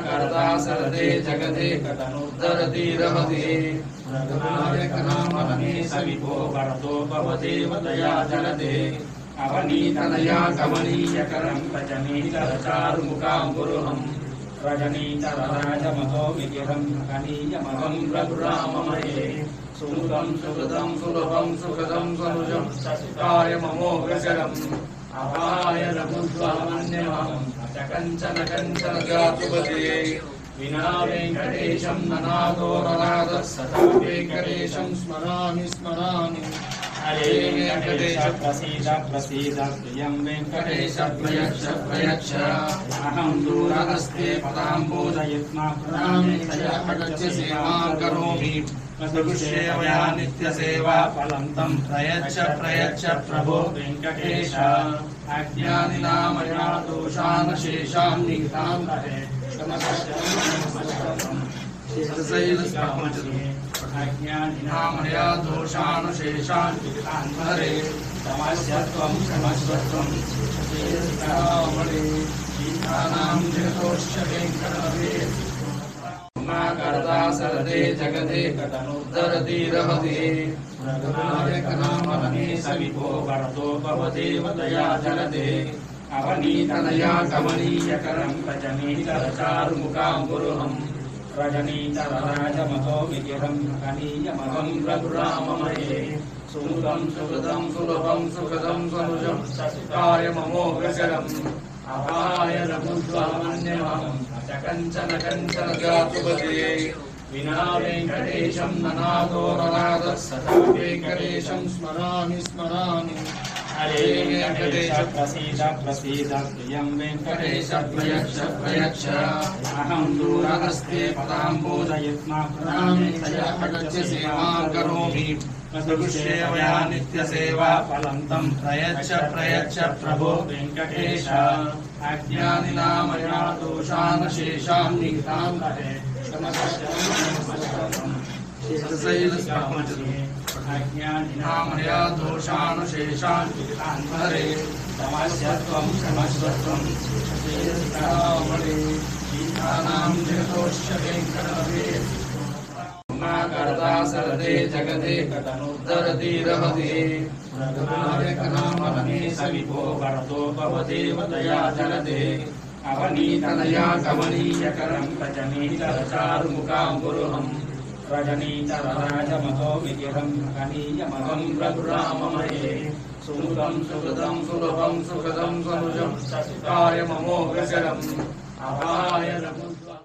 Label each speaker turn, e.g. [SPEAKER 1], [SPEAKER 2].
[SPEAKER 1] कर्ता सरदे जगते कतनुद्धरति रघुनायकनामरणे सविभो वरदो भवदेवतया जलदे अवनीतनया कमनीयकरं रजनीतरचारुमुखाम्बुरुहं रजनीतरराजमतो विगिरं कनीयमहं रघुराममये सुमुखं सुहृदं सुलभं सुखदं सनुजं ससिताय ममोग्रचरम् अपाय रघुत्वमन्यमहं च कञ्चन कञ्चन जातुपते विना वेङ्कटेशं ननादो रनादः सदा वेङ्कटेशं स्मरामि स्मरामि हरे वेङ्कटेश प्रसीद प्रसीद प्रियं वेङ्कटेश प्रयच्छ प्रयच्छ अहं दूरहस्ते पदाम्बोजयत्मा प्रदामेतया सेवां करोमि प्रदुष्येवया नित्यसेवा फलं तं प्रयच्छ प्रयच्छ प्रभो वेङ्कटेश अज्ञानिनामया दोषान् शेषान् निघ्नान् हरे अज्ञानिनामया दोषान् शेषान् निघ्नान् हरे क्षमस्वत्वं क्षमस्वत्वं गीतानां जगतोश्च वेङ्कटपते कर्ता सरदे जगते कतनुद्धरति रघुनायकनामरणे सविभो वरदो भवदेवतया जलदे अवनीतनया कमनीयकरं रजनीतरचारुमुखाम्बुरुहं रजनीतरराजमतो विगिरं कनीयमहं रघुराममये सुमुखं सुहृदं सुलभं सुखदं सनुजं ससिताय ममोग्रचरम् अपाय रघुत्वमन्यमहं च कञ्चन कञ्चन जातुपते विना वेङ्कटेशं ननादो रनादः सदा वेङ्कटेशं स्मरामि स्मरामि हरे वेङ्कटेश प्रसीद प्रसीद प्रियं वेङ्कटेश प्रयच्छ प्रयच्छ अहं दूरहस्ते पदाम्बोजयत्मा प्रदामेतया सेवां करोमि प्रदुष्येवया नित्यसेवा फलं तं प्रयच्छ प्रयच्छ प्रभो वेङ्कटेश अज्ञानिनामया दोषान् शेषान् निघ्नान् हरे अज्ञानिनामया दोषान् शेषान् निघ्नान् हरे क्षमस्वत्वं क्षमस्वत्वं गीतानां जगतोश्च वेङ्कटपते कर्ता सरदे जगते कतनुद्धरति रघुनायकनामरणे सविभो वरदो भवदेवतया जलदे अवनीतनया कमनीयकरं रजनीतरचारुमुखाम्बुरुहं रजनीतरराजमतो विगिरं कनीयमहं रघुराममये सुमुखं सुहृदं सुलभं सुखदं सनुजं ससिताय ममोग्रचरम् अपाय